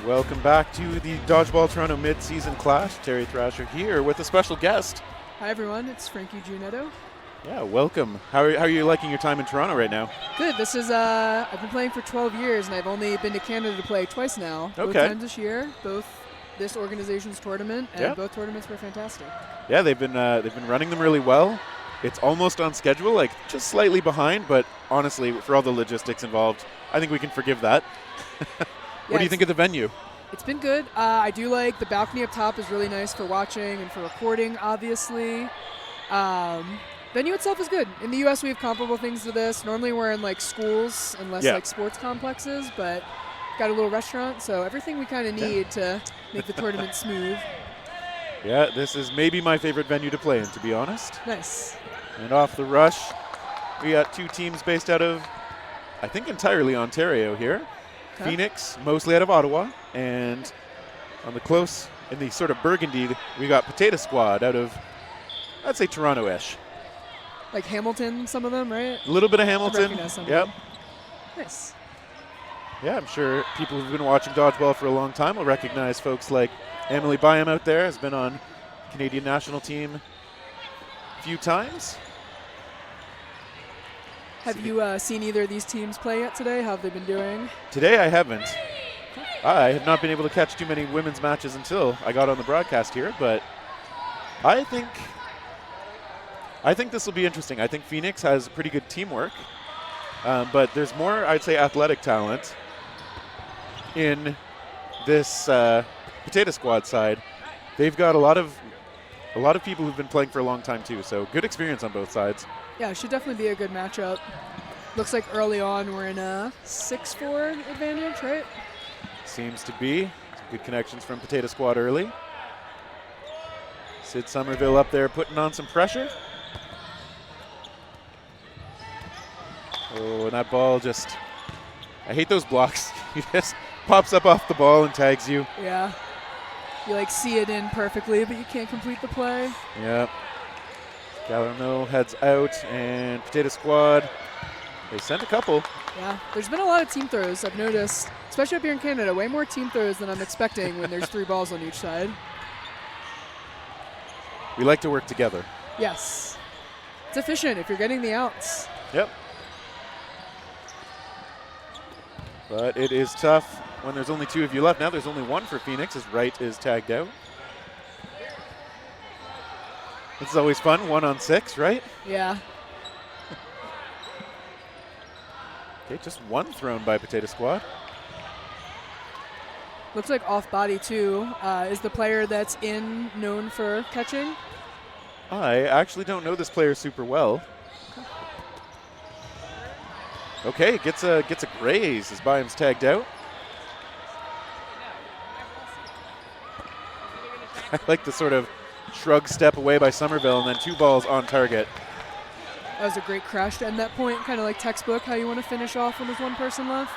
Welcome back to the Dodgeball Toronto mid-season clash. Terry Thrasher here with a special guest. Hi everyone, it's Frankie Giannetto. Yeah, welcome. How are you liking your time in Toronto right now? Good. This is I've been playing for 12 years and I've only been to Canada to play twice now. Okay. Both times this year, both this organization's tournament, and both tournaments were fantastic. Yeah, they've been running them really well. It's almost on schedule, like just slightly behind, but honestly, for all the logistics involved, I think we can forgive that. What do you think of the venue? It's been good. I do like the balcony up top is really nice for watching and for recording, obviously. Venue itself is good. In the U.S., we have comparable things to this. Normally, we're in like schools and less like sports complexes, but got a little restaurant, so everything we kind of need to make the tournament smooth. Yeah, this is maybe my favorite venue to play in, to be honest. Nice. And off the rush, we got two teams based out of, I think, entirely Ontario here. Okay. Phoenix, mostly out of Ottawa, and on the close, in the sort of burgundy, we got Potato Squad out of, I'd say, Toronto-ish. Like Hamilton, some of them, right? A little bit of Hamilton. Yep. Nice. Yeah, I'm sure people who've been watching dodgeball for a long time will recognize folks like Emily Byam out there, has been on Canadian national team a few times. Have you seen either of these teams play yet today? How have they been doing? Today I haven't. I have not been able to catch too many women's matches until I got on the broadcast here, but I think this will be interesting. I think Phoenix has pretty good teamwork, but there's more, I'd say, athletic talent in this Potato Squad side. They've got a lot of people who've been playing for a long time too, so good experience on both sides. Yeah, it should definitely be a good matchup. Looks like early on we're in a 6-4 advantage, right? Seems to be. Some good connections from Potato Squad early. Sid Somerville up there putting on some pressure. Oh, and that ball just, I hate those blocks. He just pops up off the ball and tags you. Yeah. You like see it in perfectly, but you can't complete the play. Yep. Gallarno heads out, and Potato Squad, they sent a couple. Yeah, there's been a lot of team throws, I've noticed, especially up here in Canada. Way more team throws than I'm expecting when there's 3 balls on each side. We like to work together. Yes. It's efficient if you're getting the outs. Yep. But it is tough when there's only 2 of you left. Now there's only 1 for Phoenix as Wright is tagged out. This is always fun, 1 on 6, right? Yeah. Okay, just 1 thrown by Potato Squad. Looks like off body too. Is the player that's in known for catching? I actually don't know this player super well. Okay, gets a graze as Byam's tagged out. I like the sort of shrug step away by Somerville and then 2 balls on target. That was a great crash to end that point, kind of like textbook how you want to finish off when there's 1 person left.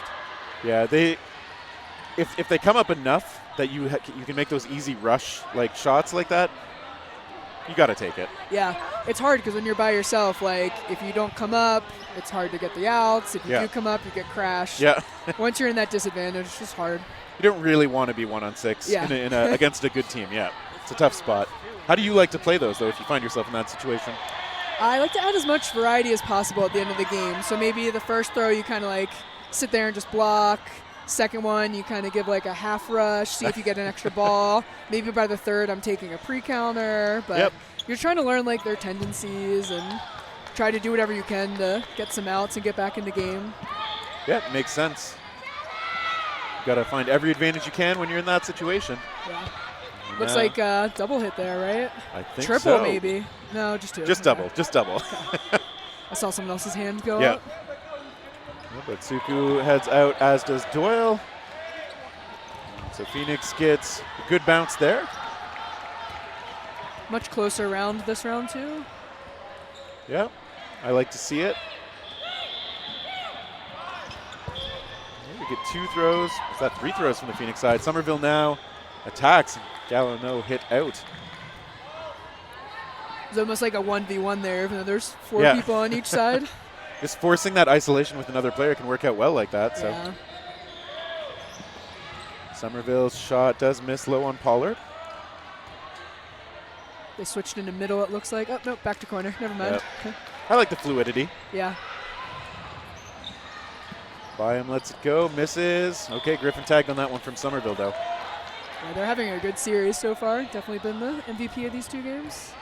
Yeah, if they come up enough that you can make those easy rush like shots like that, you got to take it. Yeah, it's hard because when you're by yourself, like if you don't come up, it's hard to get the outs. If you do come up, you get crashed. Yeah. Once you're in that disadvantage, it's just hard. You don't really want to be 1 on 6 against a good team. Yeah, it's a tough spot. How do you like to play those though if you find yourself in that situation? I like to add as much variety as possible at the end of the game. So maybe the first throw you kind of like sit there and just block. Second one, you kind of give like a half rush, see if you get an extra ball. Maybe by the third, I'm taking a pre-counter. But you're trying to learn like their tendencies and try to do whatever you can to get some outs and get back in the game. Yeah, makes sense. You got to find every advantage you can when you're in that situation. Yeah. Looks like a double hit there, right? I think Triple maybe. No, just 2. Just double, just double. Okay. I saw someone else's hand go up. But Suku heads out, as does Doyle. So Phoenix gets a good bounce there. Much closer round this round too. Yeah, I like to see it. We get 2 throws. Is that 3 throws from the Phoenix side? Somerville now attacks. Gallarno hit out. It's almost like a 1v1 there, even though there's 4 people on each side. Just forcing that isolation with another player can work out well like that. So Somerville's shot does miss low on Pollard. They switched into middle, it looks like. Oh, no, back to corner. Never mind. Yep. Okay. I like the fluidity. Yeah. Byam lets it go, misses. Okay, Griffin tagged on that one from Somerville, though. Yeah, they're having a good series so far. Definitely been the MVP of these 2 games.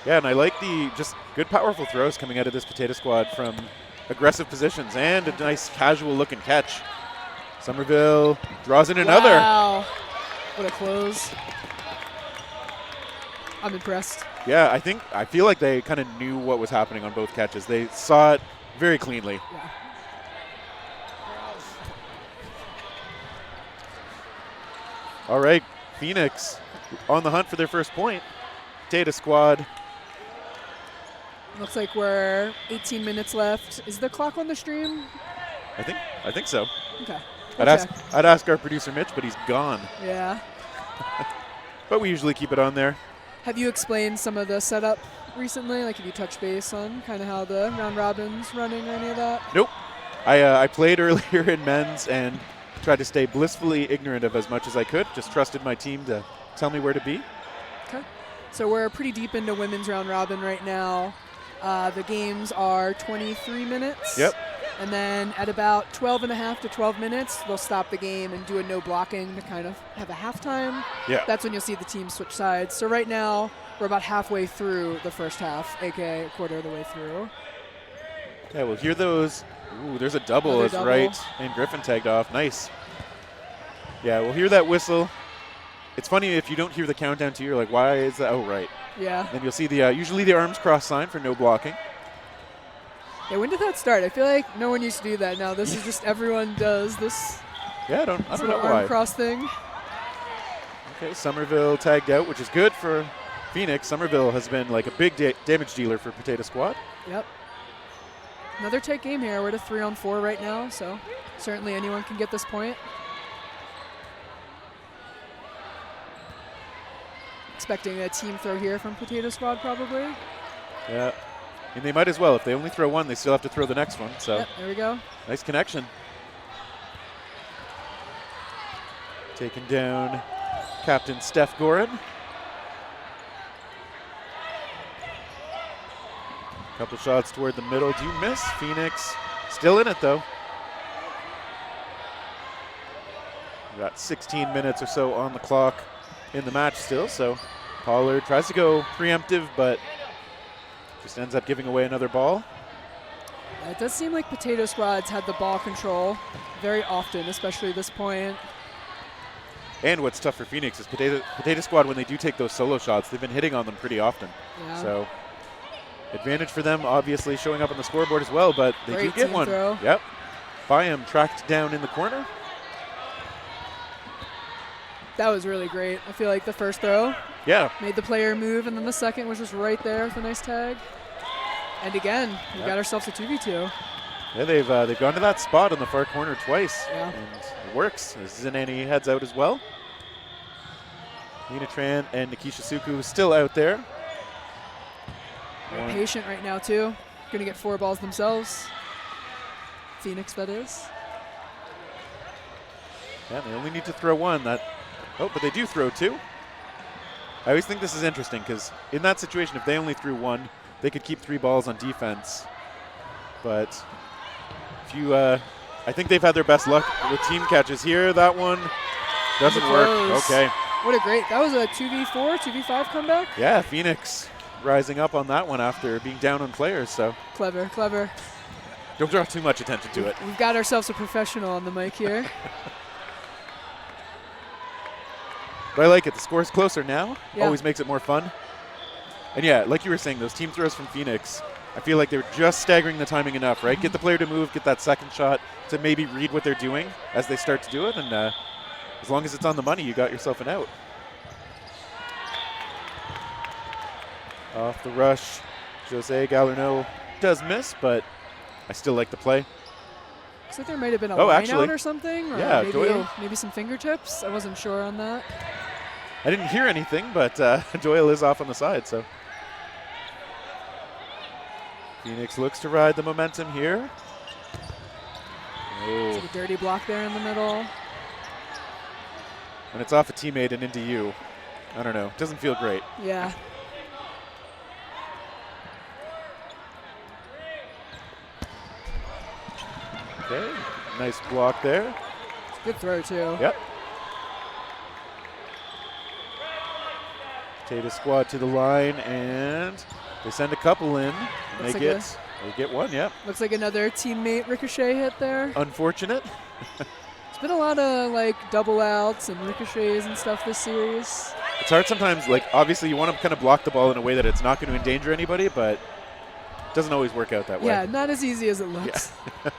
Yeah, and I like the just good, powerful throws coming out of this Potato Squad from aggressive positions and a nice casual-looking catch. Somerville draws in another. Wow. What a close. I'm impressed. Yeah, I feel like they kind of knew what was happening on both catches. They saw it very cleanly. Yeah. All right, Phoenix on the hunt for their first point. Potato Squad. Looks like we're 18 minutes left. Is the clock on the stream? I think so. Okay. I'd ask our producer Mitch, but he's gone. Yeah. But we usually keep it on there. Have you explained some of the setup recently? Like, have you touched base on kind of how the round robin's running or any of that? Nope. I played earlier in men's and tried to stay blissfully ignorant of as much as I could. Just trusted my team to tell me where to be. Okay. So we're pretty deep into women's round robin right now. The games are 23 minutes. Yep. And then at about 12 and a half to 12 minutes, they'll stop the game and do a no blocking to kind of have a halftime. Yeah. That's when you'll see the teams switch sides. So right now, we're about halfway through the first half, aka a quarter of the way through. Okay, we'll hear those. Ooh, there's a double Another as double. Wright and Griffin tagged off. Nice. Yeah, we'll hear that whistle. It's funny if you don't hear the countdown to, you're like, why is that? Oh, right. Yeah. Then you'll see the usually the arms cross sign for no blocking. Yeah, when did that start? I feel like no one used to do that now. This is just everyone does this Yeah, I don't know little why. arm cross thing. Okay, Somerville tagged out, which is good for Phoenix. Somerville has been like a big damage dealer for Potato Squad. Yep. Another tight game here. We're at a 3-on-4 right now, so certainly anyone can get this point. Expecting a team throw here from Potato Squad probably. Yeah. And they might as well. If they only throw one, they still have to throw the next one. So Yep, there we go. nice connection. Taking down Captain Steph Gorin. Couple shots toward the middle. Do miss. Phoenix still in it, though. We got 16 minutes or so on the clock in the match still. So Pollard tries to go preemptive, but just ends up giving away another ball. It does seem like Potato Squad's had the ball control very often, especially this point. And what's tough for Phoenix is Potato Squad, when they do take those solo shots, they've been hitting on them pretty often. Yeah. So advantage for them, obviously showing up on the scoreboard as well, but they Great do get team one. throw. Yep. Byam tracked down in the corner. That was really great. I feel like the first throw Yeah. made the player move, and then the second was just right there with a nice tag. And again, we got ourselves a 2v2. Yeah, they've gone to that spot on the far corner twice, Yeah. and it works. Zinani heads out as well. Nina Tran and Nikisha Suku still out there. They're patient right now too. Gonna get 4 balls themselves. Phoenix, that is. Yeah, they only need to throw one. But they do throw 2. I always think this is interesting because in that situation, if they only threw 1, they could keep 3 balls on defense. But if you, I think they've had their best luck with team catches here. That one doesn't work. Okay. What a great, that was a 2v4, 2v5 comeback. Yeah, Phoenix rising up on that one after being down on players. So Clever, clever. don't draw too much attention to it. We've got ourselves a professional on the mic here. But I like it. The score's closer now. Yeah. Always makes it more fun. And yeah, like you were saying, those team throws from Phoenix, I feel like they were just staggering the timing enough, right? Get the player to move, get that second shot to maybe read what they're doing as they start to do it. And as long as it's on the money, you got yourself an out. Off the rush, Jose Galerno does miss, but I still like the play. Looks like there might have been a Oh, line actually. out or something. Or Yeah, maybe, Doyle. maybe some fingertips. I wasn't sure on that. I didn't hear anything, but Doyle is off on the side, so. Phoenix looks to ride the momentum here. It's Oh, a dirty block there in the middle. when it's off a teammate and into you, I don't know. It doesn't feel great. Yeah. Okay, nice block there. It's a good throw, too. Yep. Potato Squad to the line, and they send a couple in. And they get one, yep. Looks like another teammate ricochet hit there. Unfortunate. It's been a lot of like double outs and ricochets and stuff this series. It's hard sometimes, like obviously you want to kind of block the ball in a way that it's not going to endanger anybody, but it doesn't always work out that way. Yeah, not as easy as it looks. Yeah.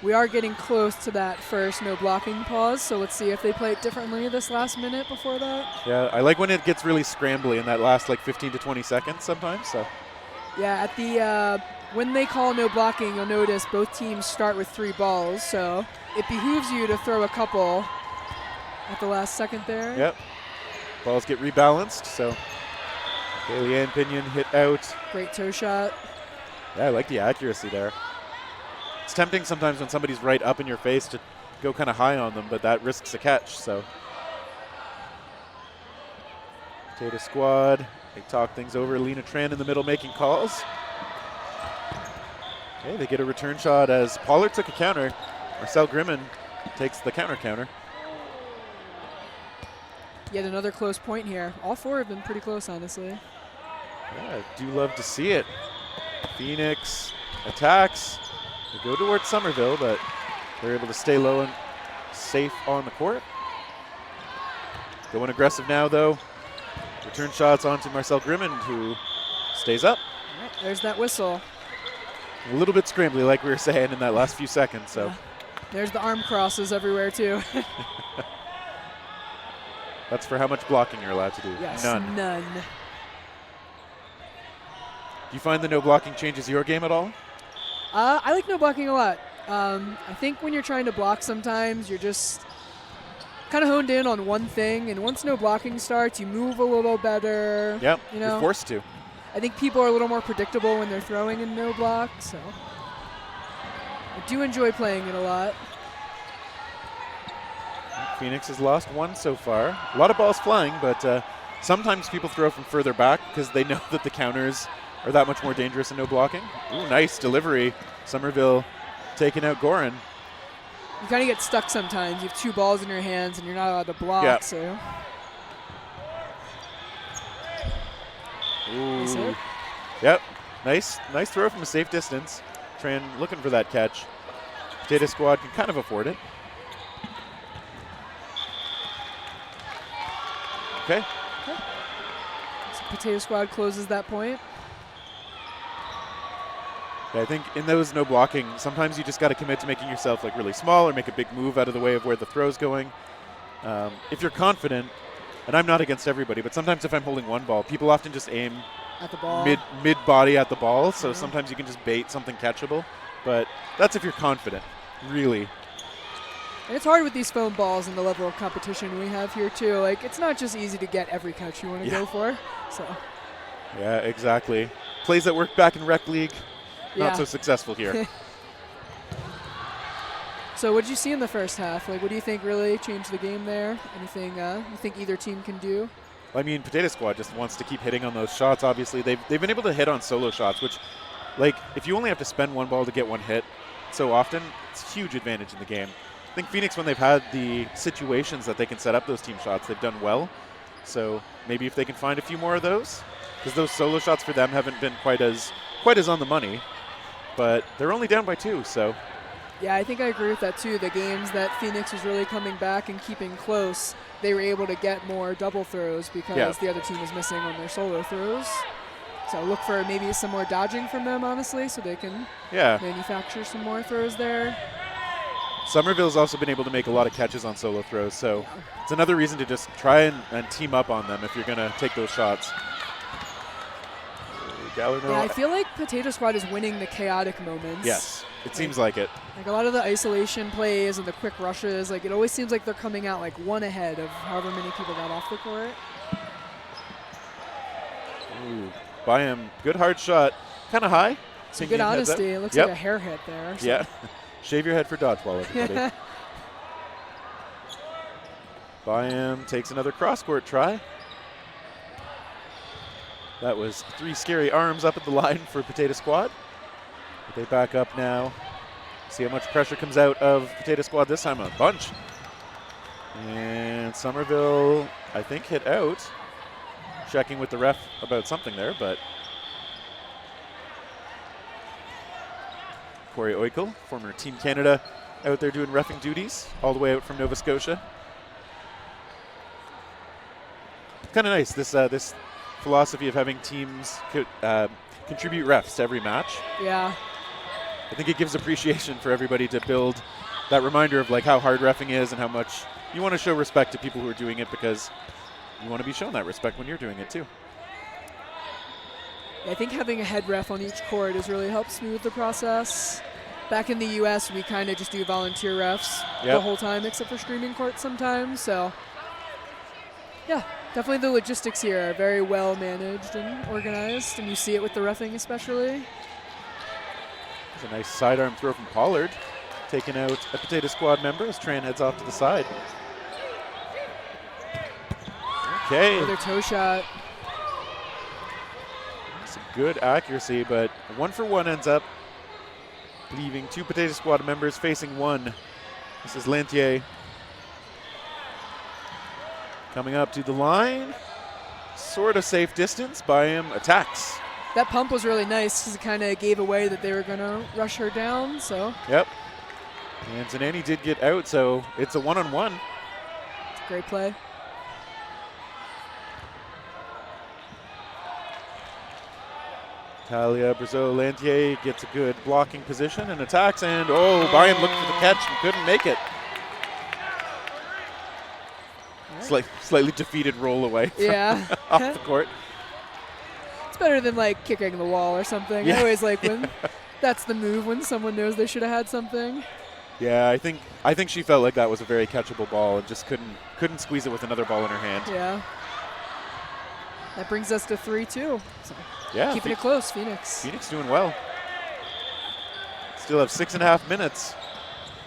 We are getting close to that first no blocking pause, so let's see if they play it differently this last minute before that. Yeah, I like when it gets really scrambly in that last like 15 to 20 seconds sometimes. So. Yeah, at the when they call no blocking, you'll notice both teams start with 3 balls, so it behooves you to throw a couple at the last second there. Yep. Balls get rebalanced, so Leanne Pinion hit out. Great toe shot. Yeah, I like the accuracy there. It's tempting sometimes when somebody's right up in your face to go kind of high on them, but that risks a catch, so. Potato Squad, they talk things over. Lena Tran in the middle making calls. Okay, they get a return shot as Pollard took a counter. Marcel Grimmen takes the counter. Yet another close point here. All 4 have been pretty close, honestly. Yeah, I do love to see it. Phoenix attacks. They go towards Somerville, but they're able to stay low and safe on the court. Going aggressive now, though. Return shots onto Marcel Grimmen, who stays up. All right, there's that whistle. A little bit scrambly, like we were saying in that last few seconds. So yeah. There's the arm crosses everywhere, too. That's for how much blocking you're allowed to do. Yes, none. None. Do you find the no blocking changes your game at all? I like no blocking a lot. I think when you're trying to block sometimes, you're just kind of honed in on one thing, and once no blocking starts, you move a little better. Yep, you know? You're forced to. I think people are a little more predictable when they're throwing in no block, so I do enjoy playing it a lot. Phoenix has lost 1 so far. A lot of balls flying, but sometimes people throw from further back because they know that the counters are that much more dangerous in no blocking. Ooh, nice delivery. Somerville taking out Gorin. You kind of get stuck sometimes. You have 2 balls in your hands and you're not allowed to block. Yeah. So. Ooh. Nice hit. Yep. Nice throw from a safe distance. Tran looking for that catch. Potato Squad can kind of afford it. Okay. So Potato Squad closes that point. Yeah, I think in those no blocking, sometimes you just got to commit to making yourself like really small or make a big move out of the way of where the throw's going. If you're confident, and I'm not against everybody, but sometimes if I'm holding one ball, people often just aim at the ball, mid body at the ball. So sometimes you can just bait something catchable, but that's if you're confident, really. And it's hard with these foam balls and the level of competition we have here too. Like, it's not just easy to get every catch you want to go for. So. Yeah, exactly. Plays that work back in Rec League, not so successful here. So what did you see in the first half? Like, what do you think really changed the game there? Anything you think either team can do? I mean, Potato Squad just wants to keep hitting on those shots. Obviously, they've been able to hit on solo shots, which, like, if you only have to spend 1 ball to get 1 hit so often, it's a huge advantage in the game. I think Phoenix, when they've had the situations that they can set up those team shots, they've done well. So maybe if they can find a few more of those, because those solo shots for them haven't been quite as on the money, but they're only down by 2, so. Yeah, I think I agree with that too. The games that Phoenix was really coming back and keeping close, they were able to get more double throws because the other team was missing on their solo throws. So look for maybe some more dodging from them, honestly, so they can manufacture some more throws there. Somerville's also been able to make a lot of catches on solo throws, so it's another reason to just try and team up on them if you're going to take those shots. Yeah, I feel like Potato Squad is winning the chaotic moments. Yes, it seems like it. Like a lot of the isolation plays and the quick rushes, like it always seems like they're coming out like 1 ahead of however many people got off the court. Ooh, by him, good hard shot, kind of high. Some good honesty. It looks like a hair hit there. So. Yeah, shave your head for dodgeball, everybody. Byam takes another cross-court try. That was 3 scary arms up at the line for Potato Squad. But they back up now. See how much pressure comes out of Potato Squad this time. A bunch. And Somerville, I think, hit out. Checking with the ref about something there, but Corey Oikel, former Team Canada, out there doing reffing duties all the way out from Nova Scotia. Kind of nice, this philosophy of having teams contribute refs to every match. Yeah. I think it gives appreciation for everybody to build that reminder of like how hard reffing is and how much you want to show respect to people who are doing it, because you want to be shown that respect when you're doing it too. I think having a head ref on each court has really helped smooth the process. Back in the U.S., we kind of just do volunteer refs the whole time, except for streaming courts sometimes. So, yeah, definitely the logistics here are very well managed and organized, and you see it with the reffing especially. It's a nice sidearm throw from Pollard, taking out a Potato Squad member as Tran heads off to the side. Okay. Another toe shot. Some good accuracy, but 1-for-1 ends up leaving 2 Potato Squad members facing 1. This is Lantier coming up to the line. Sort of safe distance. Byam attacks. That pump was really nice because it kind of gave away that they were going to rush her down. So. Yep. And Zanani did get out, so it's a 1-on-1. It's a great play. Talia Brazeau-Lantier gets a good blocking position and attacks, and Byam looked for the catch and couldn't make it. Right. Slightly defeated roll away off the court. It's better than like kicking the wall or something. Yeah. I always like when that's the move when someone knows they should have had something. Yeah, I think she felt like that was a very catchable ball and just couldn't squeeze it with another ball in her hand. Yeah. That brings us to 3-2. So yeah, keeping it close, Phoenix. Phoenix doing well. Still have 6.5 minutes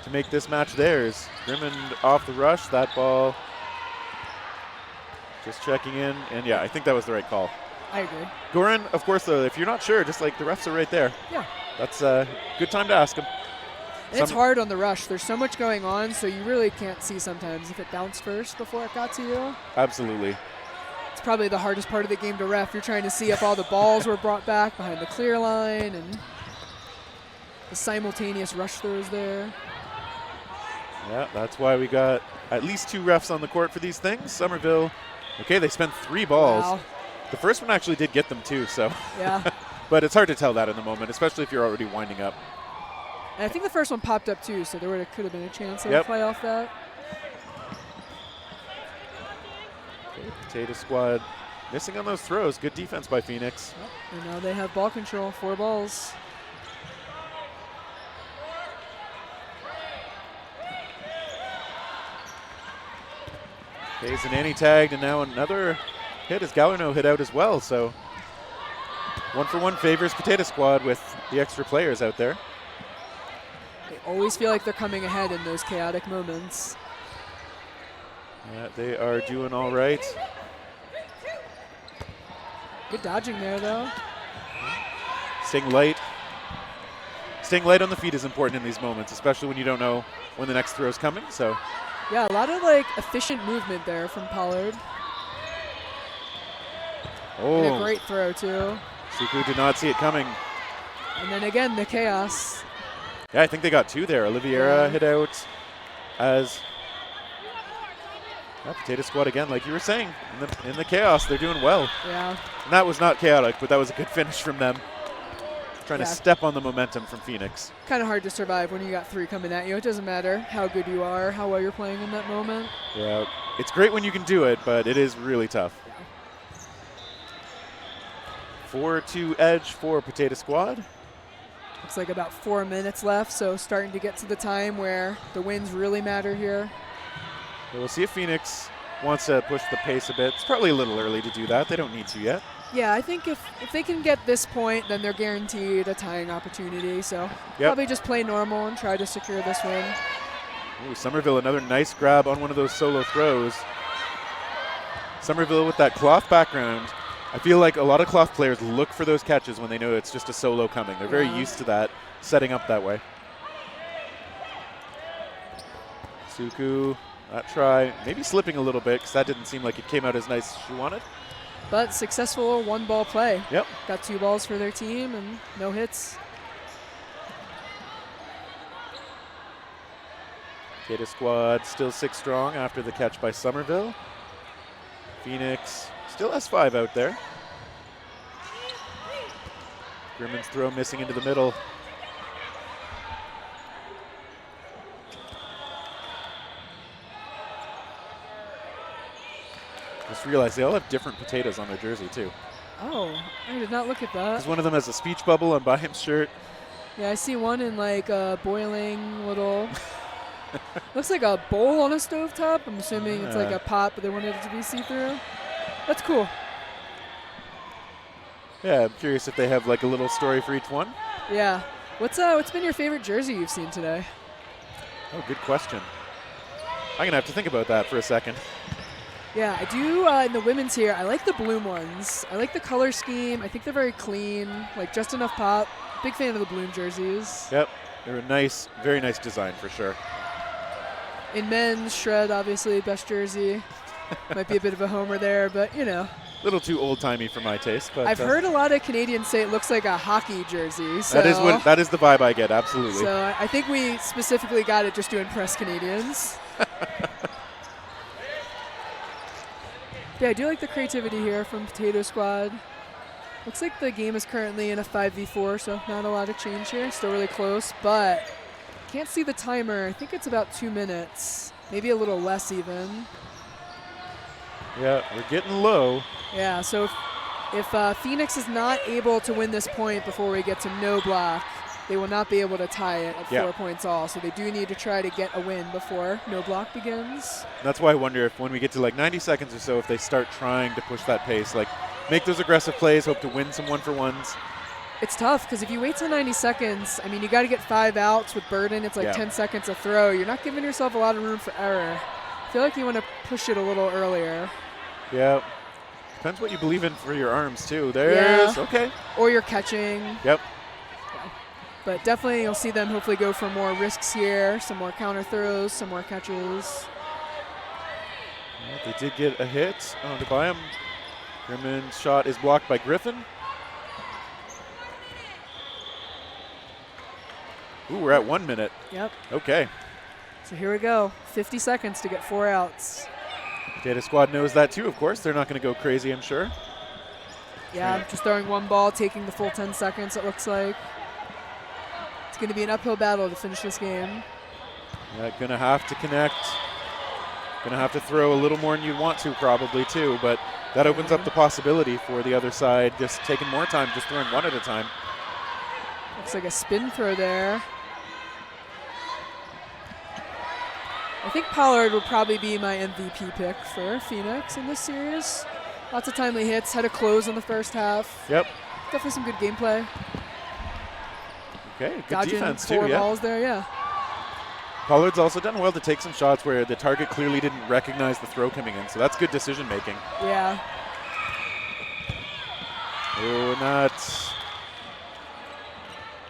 to make this match theirs. Grimmond off the rush. That ball just checking in. And yeah, I think that was the right call. I agree. Goran, of course, though, if you're not sure, just like the refs are right there. Yeah. That's a good time to ask them. And it's hard on the rush. There's so much going on, so you really can't see sometimes if it bounced first before it got to you. Absolutely. It's probably the hardest part of the game to ref. You're trying to see if all the balls were brought back behind the clear line and the simultaneous rush throws there. Yeah, that's why we got at least 2 refs on the court for these things. Somerville, okay, they spent 3 balls. Wow. The first one actually did get them too, so. Yeah. But it's hard to tell that in the moment, especially if you're already winding up. And I think the first one popped up too, so there could have been a chance they would play off that. Okay, Potato Squad missing on those throws. Good defense by Phoenix. And now they have ball control, 4 balls. Okay, Zanani tagged, and now another hit as Gallerno hit out as well. So 1-for-1 favors Potato Squad with the extra players out there. They always feel like they're coming ahead in those chaotic moments. Yeah, they are doing all right. Good dodging there, though. Staying light. Staying light on the feet is important in these moments, especially when you don't know when the next throw is coming. So. Yeah, a lot of like efficient movement there from Pollard. Oh. And a great throw, too. Suku did not see it coming. And then again, the chaos. Yeah, I think they got 2 there. Oliveira hit out as Potato Squad again, like you were saying, in the chaos, they're doing well. Yeah. And that was not chaotic, but that was a good finish from them. Trying to step on the momentum from Phoenix. Kind of hard to survive when you got 3 coming at you. It doesn't matter how good you are, how well you're playing in that moment. Yeah, it's great when you can do it, but it is really tough. 4-2 edge for Potato Squad. Looks like about 4 minutes left, so starting to get to the time where the wins really matter here. So we'll see if Phoenix wants to push the pace a bit. It's probably a little early to do that. They don't need to yet. Yeah, I think if they can get this point, then they're guaranteed a tying opportunity. So probably just play normal and try to secure this win. Ooh, Somerville, another nice grab on one of those solo throws. Somerville with that cloth background. I feel like a lot of cloth players look for those catches when they know it's just a solo coming. They're very used to that, setting up that way. Suku, that try, maybe slipping a little bit because that didn't seem like it came out as nice as she wanted. But successful one-ball play. Yep. Got 2 balls for their team and no hits. Potato Squad still 6 strong after the catch by Somerville. Phoenix still has 5 out there. Grimmon's throw missing into the middle. Just realized they all have different potatoes on their jersey too. Oh, I did not look at that. Because one of them has a speech bubble on Baham's shirt. Yeah, I see one in like a boiling little, looks like a bowl on a stovetop. I'm assuming it's like a pot, but they wanted it to be see-through. That's cool. Yeah, I'm curious if they have like a little story for each one. Yeah. What's been your favorite jersey you've seen today? Oh, good question. I'm going to have to think about that for a second. Yeah, I do in the women's here. I like the bloom ones. I like the color scheme. I think they're very clean, like just enough pop. Big fan of the bloom jerseys. Yep, they're a nice, very nice design for sure. In men's, Shred, obviously, best jersey. Might be a bit of a homer there, but you know. A little too old-timey for my taste, but I've heard a lot of Canadians say it looks like a hockey jersey. So that is the vibe I get, absolutely. So I think we specifically got it just to impress Canadians. Yeah, I do like the creativity here from Potato Squad. Looks like the game is currently in a 5v4, so not a lot of change here. Still really close, but can't see the timer. I think it's about 2 minutes, maybe a little less even. Yeah, we're getting low. Yeah, so if Phoenix is not able to win this point before we get to no block, they will not be able to tie it at 4 points all. So they do need to try to get a win before no block begins. That's why I wonder if when we get to like 90 seconds or so, if they start trying to push that pace, like make those aggressive plays, hope to win some 1-for-1s. It's tough because if you wait till 90 seconds, I mean, you got to get 5 outs with Burden. It's like 10 seconds a throw. You're not giving yourself a lot of room for error. I feel like you want to push it a little earlier. Yeah. Depends what you believe in for your arms, too. There's, okay. Or you're catching. Yep. Yeah. But definitely you'll see them hopefully go for more risks here, some more counter throws, some more catches. Well, they did get a hit on the Bayam. Grimmon's shot is blocked by Griffin. Ooh, we're at 1 minute. Yep. Okay. So here we go. 50 seconds to get 4 outs. Potato Squad knows that too, of course. They're not going to go crazy, I'm sure. Yeah, just throwing 1 ball, taking the full 10 seconds, it looks like. It's going to be an uphill battle to finish this game. Yeah, going to have to connect. Going to have to throw a little more than you want to probably too, but that opens up the possibility for the other side just taking more time, just throwing 1 at a time. Looks like a spin throw there. I think Pollard will probably be my MVP pick for Phoenix in this series. Lots of timely hits, had a close in the first half. Yep. Definitely some good gameplay. Okay, good Dodging defense too, 4 balls there, yeah. Pollard's also done well to take some shots where the target clearly didn't recognize the throw coming in, so that's good decision making. Yeah. Oh, nuts.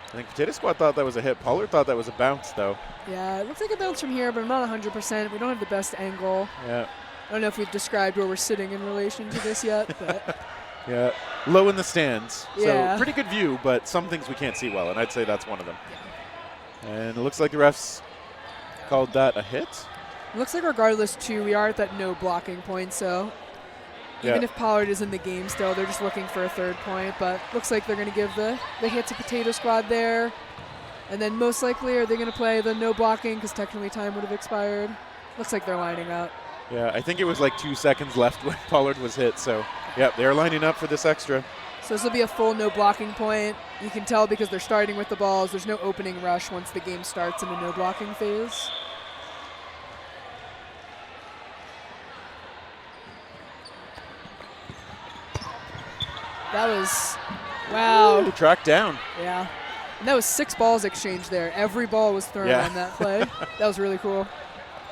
I think Potato Squad thought that was a hit. Pollard thought that was a bounce, though. Yeah, it looks like a bounce from here, but I'm not 100%. We don't have the best angle. Yeah. I don't know if we've described where we're sitting in relation to this yet, but. Yeah, low in the stands. Yeah. So pretty good view, but some things we can't see well, and I'd say that's one of them. Yeah. And it looks like the refs called that a hit. It looks like regardless, too, we are at that no blocking point, so even if Pollard is in the game still, they're just looking for a 3rd point, but looks like they're going to give the hit to Potato Squad there. And then most likely, are they going to play the no blocking because technically time would have expired? Looks like they're lining up. Yeah, I think it was like 2 seconds left when Pollard was hit, so yeah, they're lining up for this extra. So this will be a full no blocking point. You can tell because they're starting with the balls. There's no opening rush once the game starts in a no blocking phase. That was, wow. Ooh, tracked down. Yeah. And that was 6 balls exchanged there. Every ball was thrown on that play. That was really cool.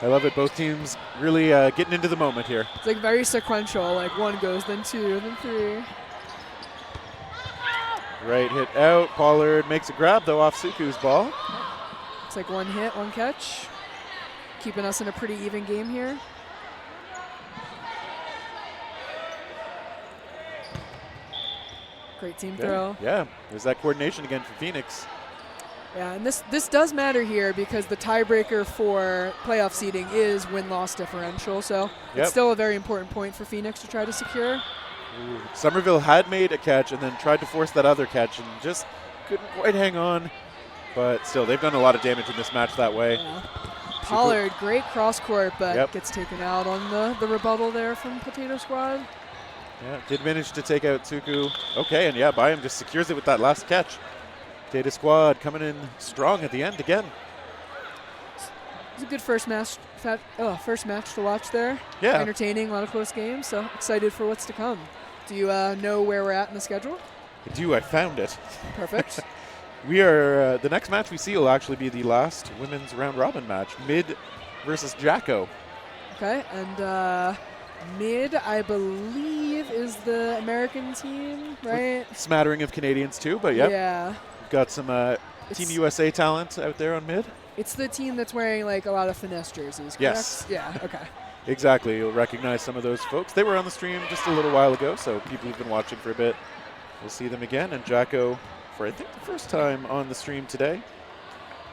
I love it. Both teams really getting into the moment here. It's like very sequential. Like 1 goes, then 2, then 3. Right hit out. Pollard makes a grab, though, off Suku's ball. It's like 1 hit, 1 catch. Keeping us in a pretty even game here. Great team throw. Yeah, there's that coordination again for Phoenix. Yeah, and this does matter here because the tiebreaker for playoff seeding is win-loss differential, so it's still a very important point for Phoenix to try to secure. Ooh. Somerville had made a catch and then tried to force that other catch and just couldn't quite hang on. But still, they've done a lot of damage in this match that way. Yeah. Pollard, great cross court, but gets taken out on the rebuttal there from Potato Squad. Yeah, did manage to take out Tsuku. Okay, and Byam just secures it with that last catch. Data Squad coming in strong at the end again. It was a good first match to watch there. Yeah. Entertaining, a lot of close games, so excited for what's to come. Do you know where we're at in the schedule? I do, I found it. Perfect. We are, the next match we see will actually be the last women's round robin match, Mid versus Jacko. Okay, and Mid, I believe, is the American team, right? With smattering of Canadians too, but yeah. We've got some Team USA talent out there on Mid. It's the team that's wearing like a lot of finesse jerseys, correct? Yes. Yeah, okay. Exactly, you'll recognize some of those folks. They were on the stream just a little while ago, so people who've been watching for a bit will see them again. And Jacko, for I think the first time on the stream today.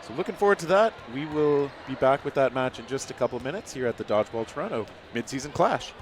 So looking forward to that. We will be back with that match in just a couple of minutes here at the Dodgeball Toronto mid-season clash.